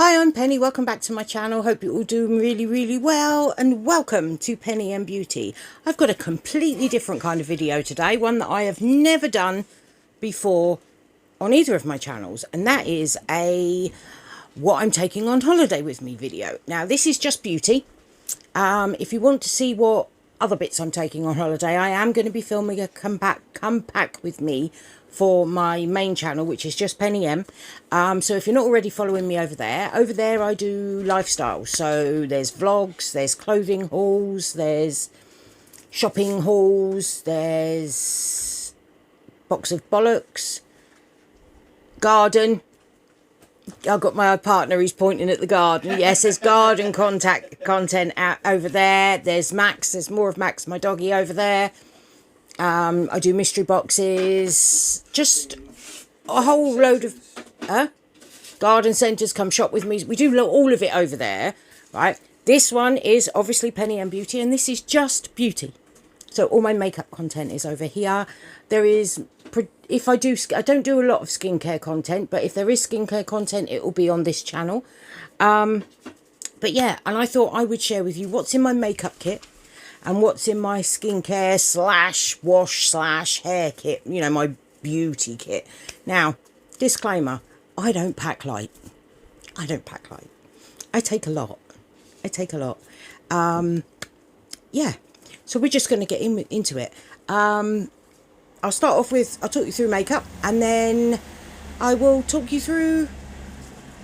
Hi, I'm Penny. Welcome back to my channel. Hope you're all doing really well, and welcome to Penny and Beauty. I've got a completely different kind of video today, one that I have never done before on either of my channels, and that is a what I'm taking on holiday with me video. Now, this is just beauty. If you want to see what other bits I'm taking on holiday, I am going to be filming a come pack with me for my main channel, which is just Penny M. So if you're not already following me over there I do lifestyle. So there's vlogs, there's clothing hauls, there's shopping hauls, there's box of bollocks, garden. I've got my partner, he's pointing at the garden. Yes, there's garden content out over there. There's Max, there's more of Max, my doggy, over there. I do mystery boxes, just a whole load of garden centres. Come shop with me. We do all of it over there, right? This one is obviously Penny and Beauty, and this is just beauty. So all my makeup content is over here. There is, if I don't do a lot of skincare content, but if there is skincare content, it will be on this channel. But yeah, and I thought I would share with you what's in my makeup kit and what's in my skincare slash wash slash hair kit, you know, my beauty kit. Now, disclaimer, I don't pack light. I don't pack light. I take a lot. I take a lot. Yeah, so we're just going to get into it. I'll start off with, I'll talk you through makeup, and then I will talk you through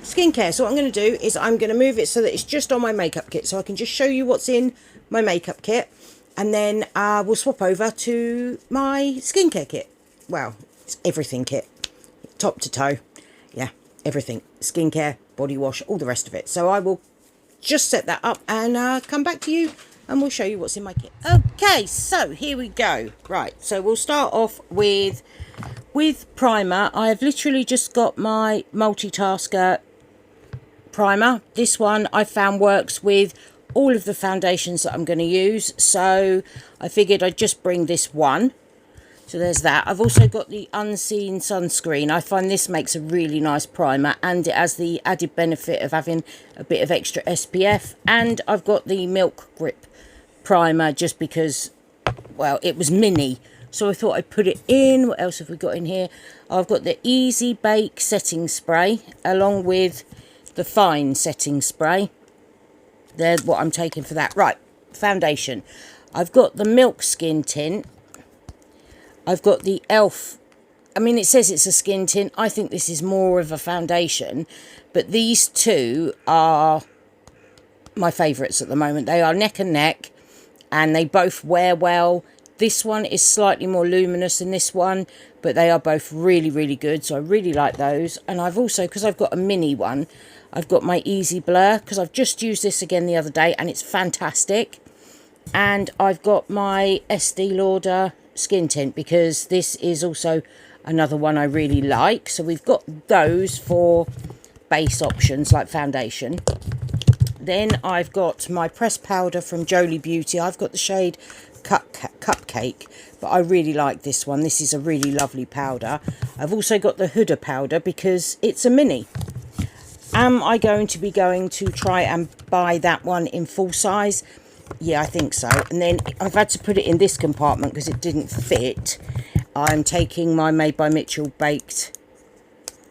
skincare. So what I'm going to do is I'm going to move it so that it's just on my makeup kit, so I can just show you what's in my makeup kit, and then we'll swap over to my skincare kit. Well, it's everything kit, top to toe. Yeah, everything. Skincare, body wash, all the rest of it. So I will just set that up and come back to you, and we'll show you what's in my kit. Okay, so here we go. Right, so we'll start off with primer. I have literally just got my multitasker primer. This one I found works with all of the foundations that I'm going to use, so I figured I'd just bring this one. So there's that. I've also got the Unseen sunscreen. I find this makes a really nice primer, and it has the added benefit of having a bit of extra SPF. And I've got the Milk Grip primer just because, well, it was mini, so I thought I'd put it in. What else have we got in here? I've got the Easy Bake setting spray along with the Fine setting spray. There's what I'm taking for that. Right, foundation. I've got the Milk Skin Tint. I've got the Elf. I mean, it says it's a skin tint. I think this is more of a foundation, but these two are my favourites at the moment. They are neck and neck, and they both wear well. This one is slightly more luminous than this one, but they are both really good, so I really like those. And I've also, because I've got a mini one, I've got my Easy Blur, because I've just used this again the other day, and it's fantastic. And I've got my Estee Lauder Skin Tint, because this is also another one I really like. So we've got those for base options like foundation. Then I've got my pressed powder from Jolie Beauty. I've got the shade Cupcake, but I really like this one. This is a really lovely powder. I've also got the Huda powder because it's a mini. Am I going to try and buy that one in full size? Yeah, I think so. And then I've had to put it in this compartment because it didn't fit. I'm taking my Made by Mitchell Baked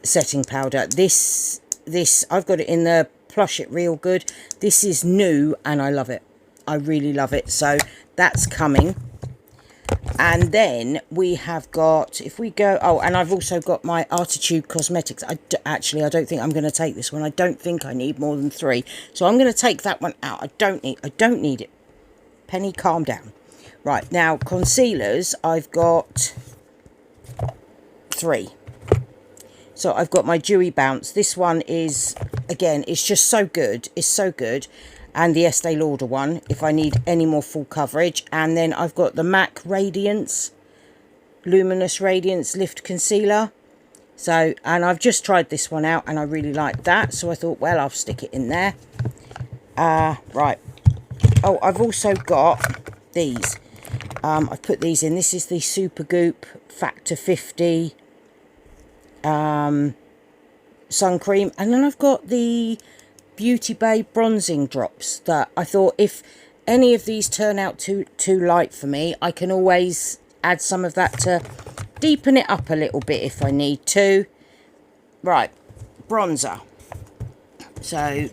setting powder. This I've got it in the Plush It Real Good. This is new and I love it. I really love it. So that's coming. And then we have got, if we go, oh, and I've also got my Arttitude Cosmetics. Actually, I don't think I'm going to take this one. I don't think I need more than 3. So I'm going to take that one out. I don't need it. Penny, calm down. Right, now concealers, I've got 3. So I've got my Dewy Bounce. This one is, again, it's just so good. It's so good. And the Estee Lauder one, if I need any more full coverage. And then I've got the MAC Radiance, Luminous Radiance Lift Concealer. So, and I've just tried this one out and I really like that. So I thought, well, I'll stick it in there. Right. Oh, I've also got these. I've put these in. This is the Supergoop Factor 50 sun cream. And then I've got the Beauty Bay bronzing drops that I thought if any of these turn out too light for me, I can always add some of that to deepen it up a little bit if I need to. Right, bronzer. So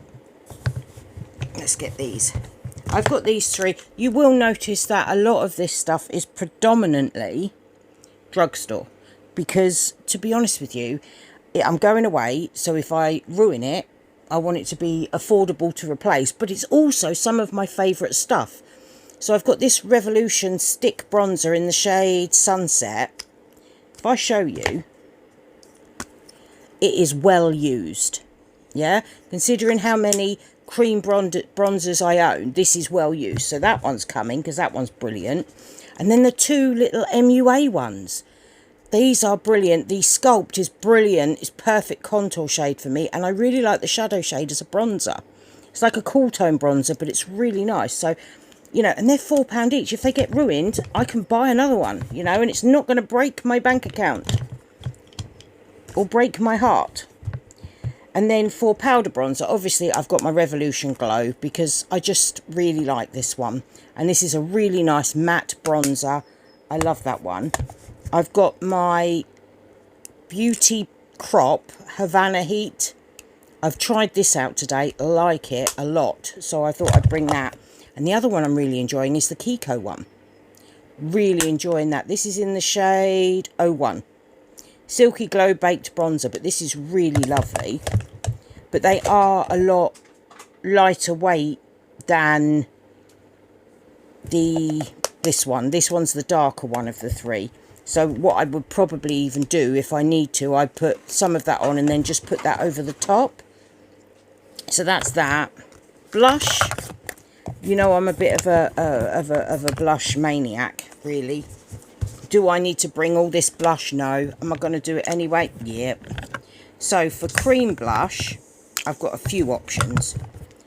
let's get these. I've got these three. You will notice that a lot of this stuff is predominantly drugstore, because to be honest with you, I'm going away, so if I ruin it, I want it to be affordable to replace, but it's also some of my favourite stuff. So I've got this Revolution stick bronzer in the shade Sunset. If I show you, it is well used. Yeah, considering how many cream bronzers I own, this is well used. So that one's coming, because that one's brilliant. And then the two little MUA ones, these are brilliant. The Sculpt is brilliant. It's perfect contour shade for me, and I really like the shadow shade as a bronzer. It's like a cool tone bronzer, but it's really nice. So, you know, and they're £4 each. If they get ruined, I can buy another one, you know, and it's not going to break my bank account or break my heart. And then for powder bronzer, obviously I've got my Revolution Glow, because I just really like this one. And this is a really nice matte bronzer. I love that one. I've got my Beauty Crop Havana Heat. I've tried this out today, like it a lot, so I thought I'd bring that. And the other one I'm really enjoying is the Kiko one. Really enjoying that. This is in the shade 01. Silky Glow Baked Bronzer, but this is really lovely. But they are a lot lighter weight than this one. This one's the darker one of the three. So what I would probably even do, if I need to, I'd put some of that on and then just put that over the top. So that's that. Blush. You know, I'm a bit of a blush maniac, really. Do I need to bring all this blush? No. Am I going to do it anyway? Yep. So for cream blush, I've got a few options,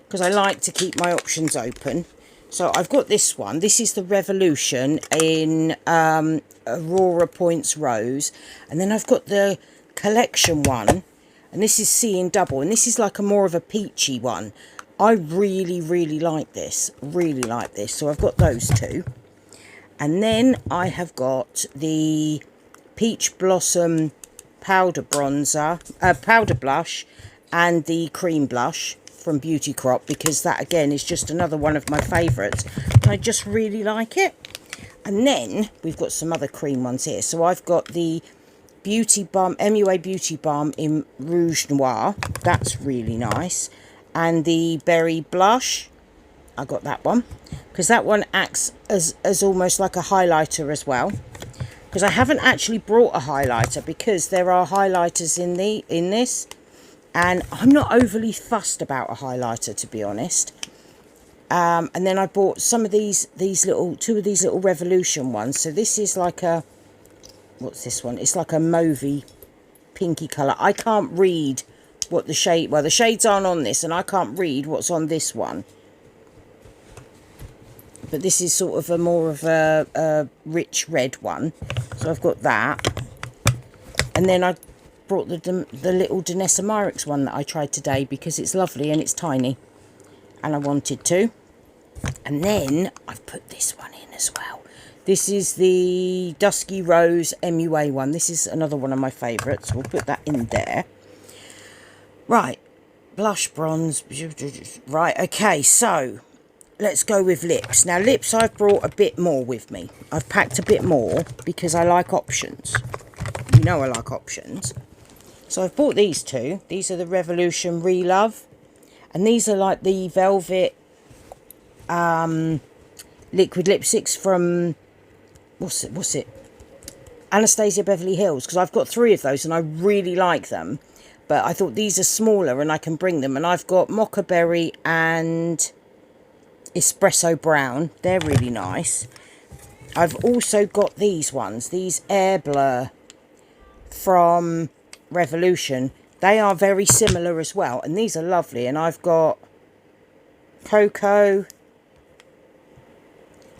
because I like to keep my options open. So I've got this one. This is the Revolution in Aurora Points Rose. And then I've got the collection one. And this is Seeing Double. And this is like a more of a peachy one. I really, really like this. Really like this. So I've got those two. And then I have got the Peach Blossom powder bronzer, powder blush, and the cream blush from Beauty Crop, because that again is just another one of my favourites. I just really like it. And then we've got some other cream ones here. So I've got the Beauty Balm, MUA Beauty Balm in Rouge Noir. That's really nice. And the Berry Blush, I got that one, because that one acts as almost like a highlighter as well. Because I haven't actually brought a highlighter, because there are highlighters in this. And I'm not overly fussed about a highlighter, to be honest. And then I bought some of two of these little Revolution ones. So this is like a, what's this one? It's like a mauvey pinky colour. I can't read what the shade, well, the shades aren't on this, and I can't read what's on this one. But this is sort of a more of a rich red one. So I've got that. And then I brought the little Danessa Myricks one that I tried today, because it's lovely and it's tiny, and I wanted to. And then I've put this one in as well. This is the Dusky Rose MUA one. This is another one of my favourites. We'll put that in there. Right, blush, bronze. Right, okay, so let's go with lips. Now lips, I've brought a bit more with me. I've packed a bit more because I like options. You know I like options. So I've bought these two. These are the Revolution Relove. And these are like the velvet liquid lipsticks from, what's it? Anastasia Beverly Hills. Because I've got 3 of those and I really like them. But I thought these are smaller and I can bring them. And I've got Mocha Berry and Espresso Brown. They're really nice. I've also got these ones. These Air Blur from Revolution. They are very similar as well, and these are lovely. And I've got Cocoa,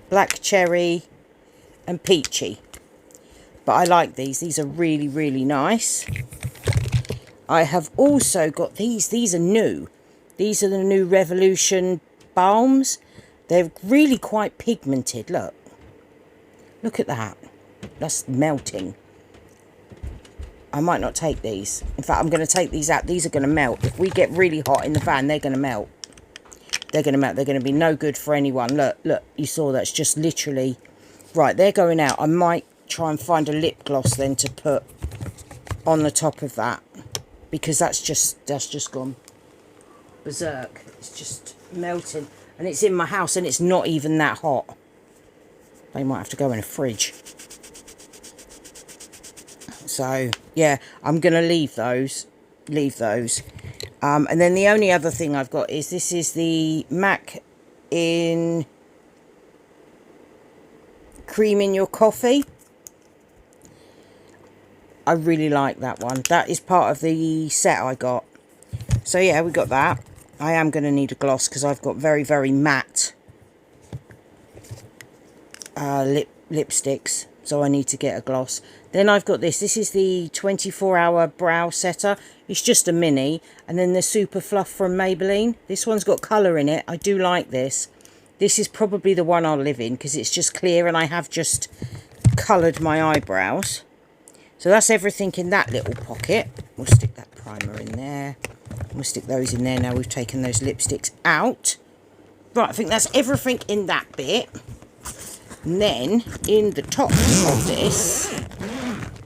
Black Cherry and Peachy, but I like these. These are really, really nice. I have also got these. These are new. These are the new Revolution balms. They're really quite pigmented. Look. Look at that. That's melting. I might not take these. In fact, I'm going to take these out. These are going to melt. If we get really hot in the van, they're going to melt. They're going to melt. They're going to be no good for anyone. Look, look. You saw that's just literally... Right, they're going out. I might try and find a lip gloss then to put on the top of that. Because that's just gone berserk. It's just melting. And it's in my house and it's not even that hot. They might have to go in a fridge. So, yeah, I'm going to leave those. And then the only other thing I've got is this is the MAC in Cream in Your Coffee. I really like that one. That is part of the set I got. So, yeah, we got that. I am going to need a gloss because I've got very, very matte lipsticks. So I need to get a gloss. Then I've got this. This is the 24-hour brow setter. It's just a mini. And then the Super Fluff from Maybelline. This one's got colour in it. I do like this. This is probably the one I'll live in because it's just clear and I have just coloured my eyebrows. So that's everything in that little pocket. We'll stick that primer in there. We'll stick those in there now we've taken those lipsticks out. Right, I think that's everything in that bit. And then, in the top of this,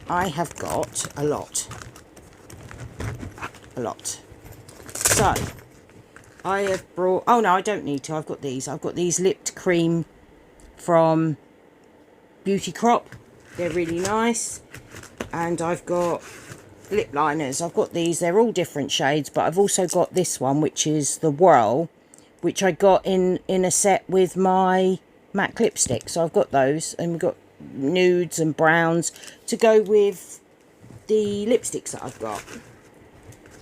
I have got a lot. So, I have brought... Oh, no, I don't need to. I've got these. I've got these lipped cream from Beauty Crop. They're really nice. And I've got lip liners. I've got these. They're all different shades. But I've also got this one, which is the Whirl, which I got in a set with my MAC lipstick. So I've got those. And we've got nudes and browns to go with the lipsticks that I've got.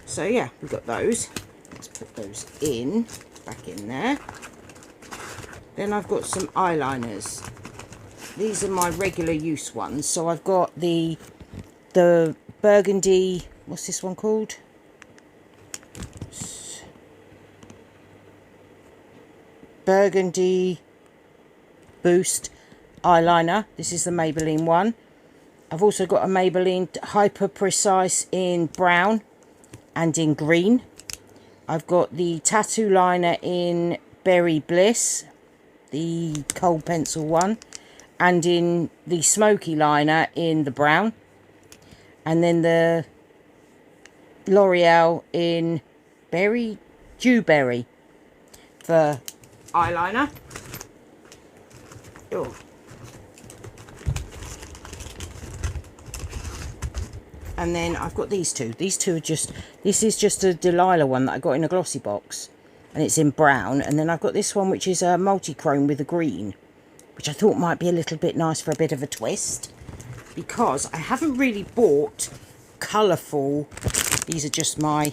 So, yeah, we've got those. Let's put those in. Back in there. Then I've got some eyeliners. These are my regular use ones. So I've got the burgundy, what's this one called? Burgundy Boost eyeliner. This is the Maybelline one. I've also got a Maybelline Hyper Precise in brown and in green. I've got the tattoo liner in Berry Bliss, the cold pencil one, and in the smoky liner in the brown. And then the L'Oreal in Dewberry for eyeliner. Oh. And then I've got these two. These two are just... This is just a Delilah one that I got in a Glossybox. And it's in brown. And then I've got this one which is a multi-chrome with a green. Which I thought might be a little bit nice for a bit of a twist. Because I haven't really bought colourful... These are just my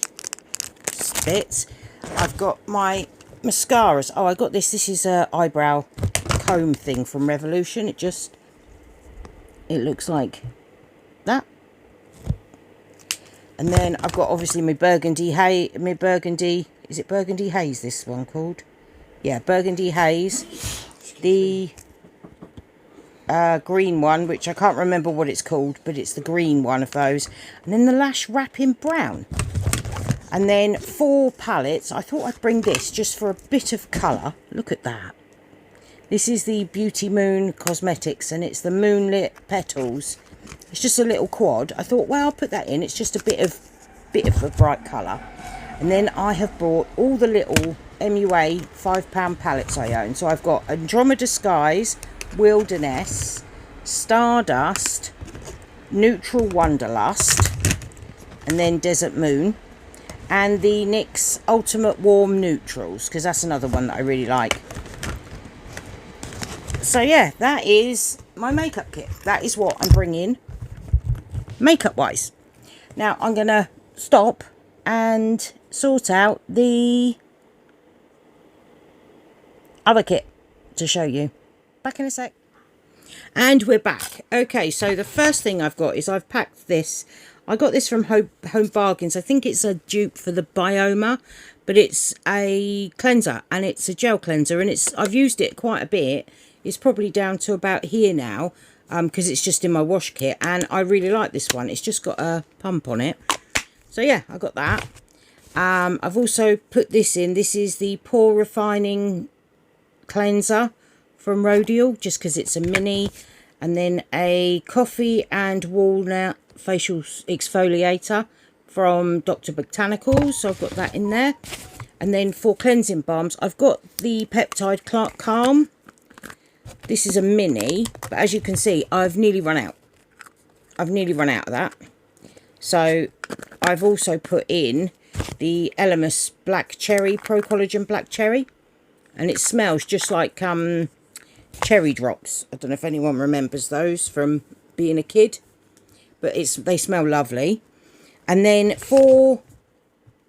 bits. I've got my mascaras. Oh, I got this. This is a eyebrow comb thing from Revolution. It looks like that. And then I've got obviously my burgundy haze. Is it burgundy haze? This one called? Yeah, burgundy haze. The green one, which I can't remember what it's called, but it's the green one of those. And then the lash wrap in brown. And then 4 palettes. I thought I'd bring this just for a bit of colour. Look at that. This is the Beauty Moon Cosmetics, and it's the Moonlit Petals. It's just a little quad. I thought, well, I'll put that in. It's just a bit of a bright colour. And then I have brought all the little MUA £5 palettes I own. So I've got Andromeda Skies, Wilderness, Stardust, Neutral Wanderlust, and then Desert Moon, and the NYX Ultimate Warm Neutrals, because that's another one that I really like. So yeah, that is my makeup kit. That is what I'm bringing makeup wise. Now I'm going to stop and sort out the other kit to show you. Back in a sec. And we're back. Okay, so the first thing I've got is I've packed this. I got this from Home Bargains. I think it's a dupe for the Bioma, but it's a cleanser, and it's a gel cleanser, and I've used it quite a bit. It's probably down to about here now, because it's just in my wash kit, and I really like this one. It's just got a pump on it. So yeah, I got that. I've also put this in. This is the Pore Refining Cleanser from Rodial, just because it's a mini. And then a Coffee and Walnut Facial Exfoliator from Dr. Botanicals. So I've got that in there. And then for cleansing balms, I've got the Peptide Calm. This is a mini, but as you can see, I've nearly run out. I've nearly run out of that. So I've also put in the Elemis Black Cherry, Pro Collagen Black Cherry. And it smells just like cherry drops. I don't know if anyone remembers those from being a kid. But they smell lovely. And then for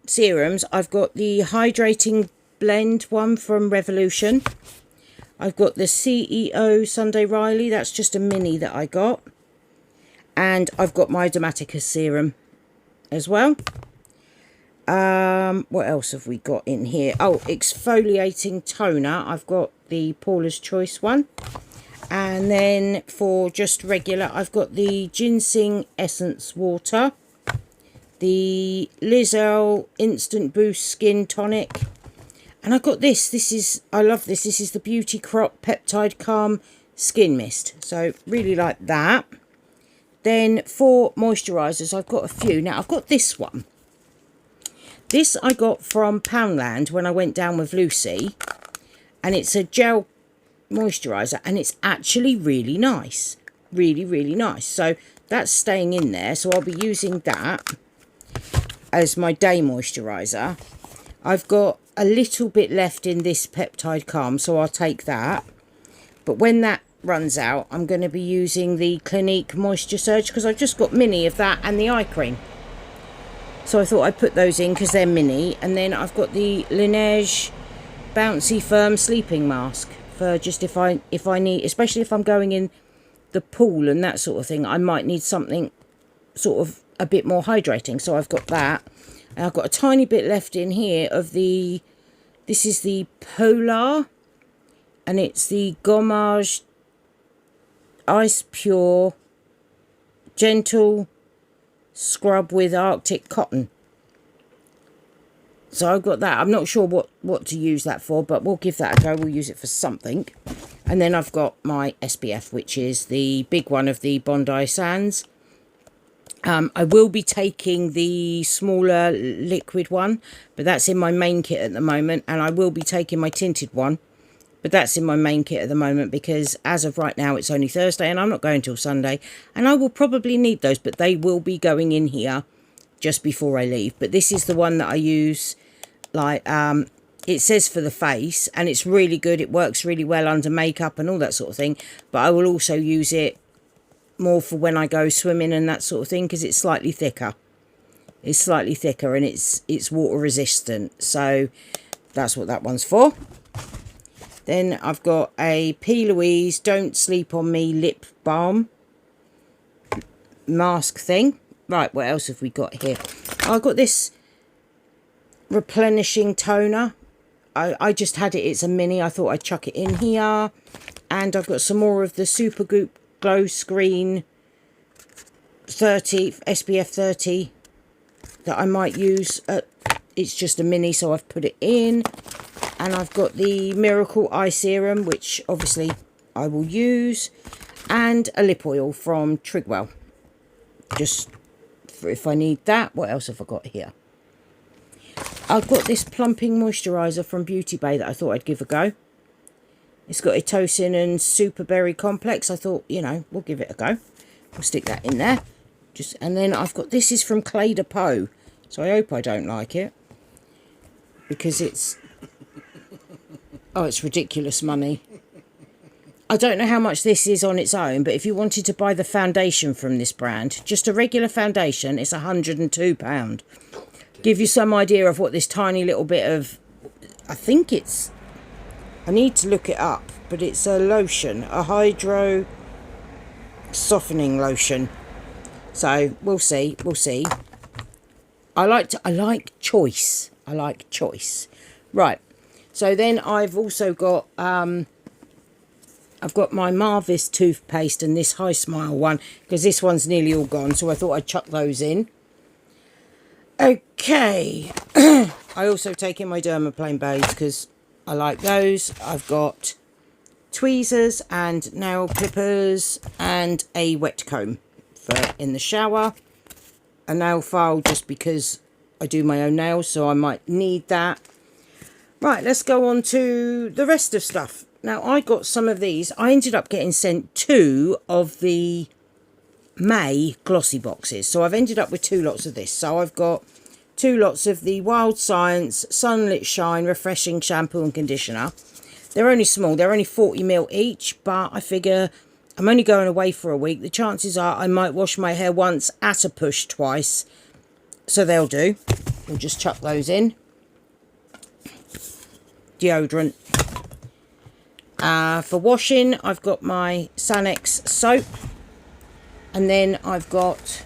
serums, I've got the Hydrating Blend one from Revolution. I've got the CEO Sunday Riley. That's just a mini that I got. And I've got my Dermatica serum as well. What else have we got in here? Oh, exfoliating toner. I've got the Paula's Choice one. And then for just regular, I've got the Ginseng Essence Water. The Lizelle Instant Boost Skin Tonic. And I got this. I love this. This is the Beauty Crop Peptide Calm Skin Mist. So really like that. Then for moisturisers, I've got a few. Now I've got this one. This I got from Poundland when I went down with Lucy. And it's a gel moisturiser. And it's actually really nice. Really, really nice. So that's staying in there. So I'll be using that as my day moisturiser. I've got a little bit left in this Peptide Calm, so I'll take that. But when that runs out, I'm going to be using the Clinique Moisture Surge, because I've just got mini of that and the eye cream. So I thought I'd put those in because they're mini. And then I've got the Laneige Bouncy Firm Sleeping Mask for just if I need, especially if I'm going in the pool and that sort of thing, I might need something sort of a bit more hydrating. So I've got that. And I've got a tiny bit left in here of the, this is the Polar, and it's the Gommage Ice Pure Gentle Scrub with Arctic Cotton. So I've got that. I'm not sure what to use that for, but we'll give that a go. We'll use it for something. And then I've got my SPF, which is the big one of the Bondi Sands. I will be taking the smaller liquid one, but that's in my main kit at the moment. And I will be taking my tinted one, but that's in my main kit at the moment because as of right now, it's only Thursday and I'm not going till Sunday. And I will probably need those, but they will be going in here just before I leave. But this is the one that I use, like, it says for the face, and it's really good. It works really well under makeup and all that sort of thing. But I will also use it more for when I go swimming and that sort of thing, because it's slightly thicker. It's slightly thicker and it's water resistant. So that's what that one's for. Then I've got a P. Louise Don't Sleep on Me lip balm mask thing. Right, what else have we got here? I've got this replenishing toner. I just had it. It's a mini. I thought I'd chuck it in here. And I've got some more of the Supergoop Glow Screen 30 SPF 30 that I might use. It's just a mini, so I've put it in. And I've got the Miracle Eye Serum, which obviously I will use. And a lip oil from Trigwell. Just for if I need that. What else have I got here? I've got this plumping moisturiser from Beauty Bay that I thought I'd give a go. It's got Etosin and Super Berry Complex. I thought, you know, we'll give it a go. We'll stick that in there. And then I've got, this is from Clé de Peau. So I hope I don't like it. Because it's, oh, it's ridiculous money. I don't know how much this is on its own, but if you wanted to buy the foundation from this brand, just a regular foundation, it's £102. Give you some idea of what this tiny little bit of, I think it's, I need to look it up, but it's a lotion, a hydro softening lotion. So we'll see. We'll see. I like choice. I like choice. Right. So then I've also got I've got my Marvis toothpaste and this High Smile one, because this one's nearly all gone, so I thought I'd chuck those in. Okay. I also take in my Dermaplane Bays because I like those. I've got tweezers and nail clippers and a wet comb for in the shower. A nail file just because I do my own nails, so I might need that. Right, let's go on to the rest of stuff. Now, I got some of these. I ended up getting sent 2 of the May glossy boxes. So I've ended up with 2 lots of this. So I've got 2 lots of the Wild Science Sunlit Shine Refreshing Shampoo and Conditioner. They're only small. They're only 40ml each. But I figure I'm only going away for a week. The chances are I might wash my hair once, at a push twice. So they'll do. We'll just chuck those in. Deodorant. For washing, I've got my Sanex soap. And then I've got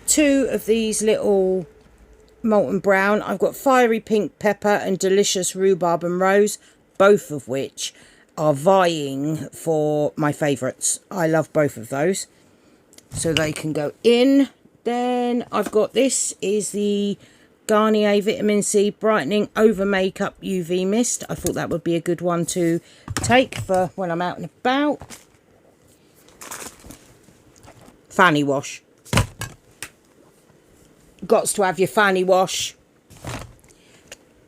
2 of these little Molten Brown. I've got Fiery Pink Pepper and Delicious Rhubarb and Rose, both of which are vying for my favourites. I love both of those, so they can go in. Then I've got, this is the Garnier Vitamin C Brightening Over Makeup UV Mist. I thought that would be a good one to take for when I'm out and about. Fanny wash. Gots to have your fanny wash.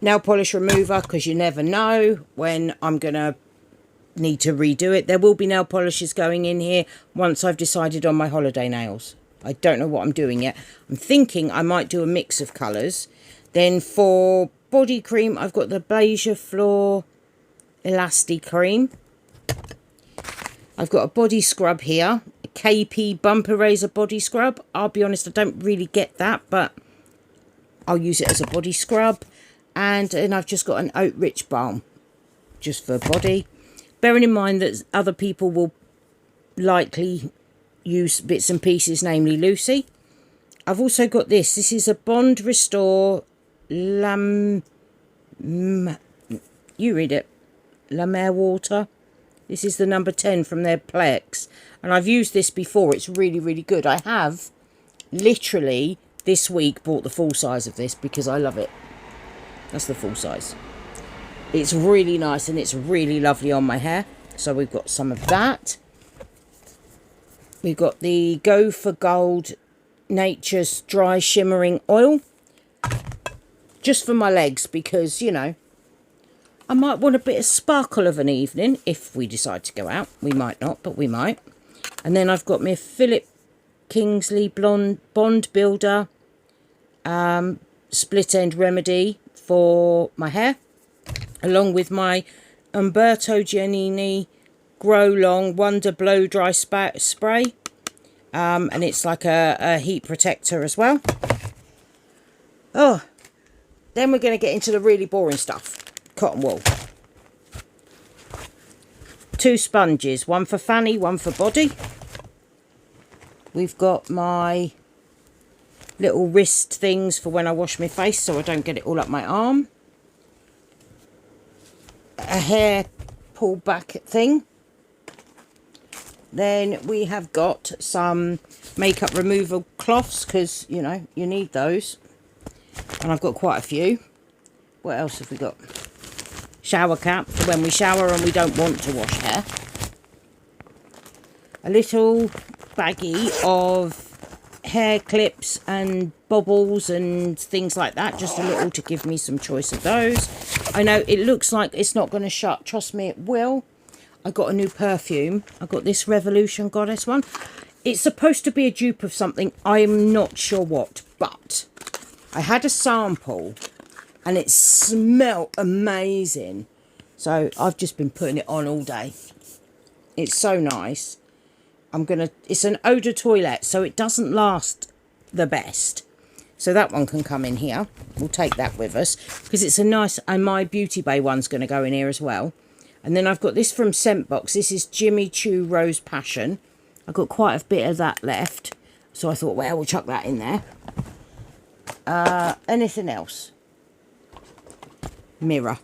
Nail polish remover, because you never know when I'm going to need to redo it. There will be nail polishes going in here once I've decided on my holiday nails. I don't know what I'm doing yet. I'm thinking I might do a mix of colours. Then for body cream, I've got the Beija Flor Elasti Cream. I've got a body scrub here. A KP Bumper Razor Body Scrub. I'll be honest, I don't really get that, but I'll use it as a body scrub. And then I've just got an Oat Rich Balm, just for body. Bearing in mind that other people will likely use bits and pieces, namely Lucy. I've also got this. This is a Bond Restore you read it. La Mer Water. This is the number 10 from their Plex. And I've used this before. It's really, really good. I have literally this week bought the full size of this because I love it. That's the full size. It's really nice and it's really lovely on my hair. So we've got some of that. We've got the Go for Gold Nature's Dry Shimmering Oil. Just for my legs because, you know, I might want a bit of sparkle of an evening if we decide to go out. We might not, but we might. And then I've got my Philip Kingsley Bond Builder Split End Remedy for my hair. Along with my Umberto Giannini Grow Long Wonder Blow Dry Spray. And it's like a heat protector as well. Oh, then we're going to get into the really boring stuff. Cotton wool. 2 sponges, one for fanny, one for body. We've got my little wrist things for when I wash my face so I don't get it all up my arm. A hair pull back thing. Then we have got some makeup removal cloths because, you know, you need those. And I've got quite a few. What else have we got? Shower cap for when we shower and we don't want to wash hair. A little baggie of hair clips and bobbles and things like that. Just a little to give me some choice of those. I know it looks like it's not going to shut. Trust me, it will. I got a new perfume. I got this Revolution Goddess one. It's supposed to be a dupe of something. I'm not sure what, but I had a sample and it smelled amazing. So I've just been putting it on all day. It's so nice. It's an eau de toilette, so it doesn't last the best. So that one can come in here. We'll take that with us because it's a nice, and my Beauty Bay one's going to go in here as well. And then I've got this from Scentbox. This is Jimmy Choo Rose Passion. I've got quite a bit of that left. So I thought, well, we'll chuck that in there. Anything else? Mirror.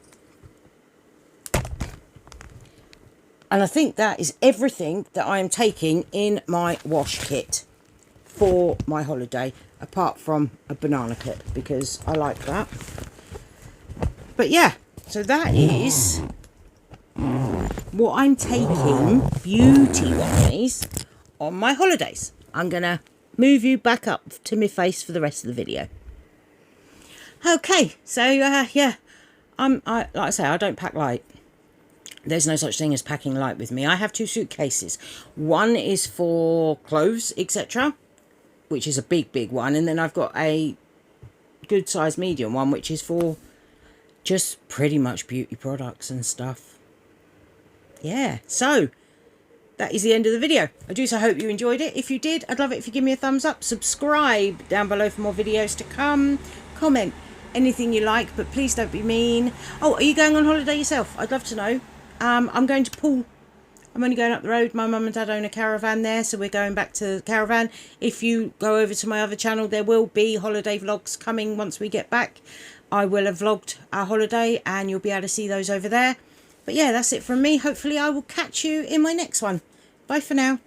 And I think that is everything that I am taking in my wash kit for my holiday, apart from a banana clip, because I like that. But yeah, so that is what I'm taking beauty-wise on my holidays. I'm going to move you back up to my face for the rest of the video. Okay, so yeah, like I say, I don't pack light. There's no such thing as packing light with me. I have 2 suitcases. One is for clothes, etc., which is a big one. And then I've got a good size medium one, which is for just pretty much beauty products and stuff. Yeah, so that is the end of the video. I do so hope you enjoyed it. If you did, I'd love it if you give me a thumbs up. Subscribe down below for more videos to come. Comment anything you like, but please don't be mean. Oh, are you going on holiday yourself? I'd love to know. I'm going to Poole. I'm only going up the road. My mum and dad own a caravan there, so we're going back to the caravan. If you go over to my other channel, there will be holiday vlogs coming once we get back. I will have vlogged our holiday, and you'll be able to see those over there. But yeah, that's it from me. Hopefully I will catch you in my next one. Bye for now.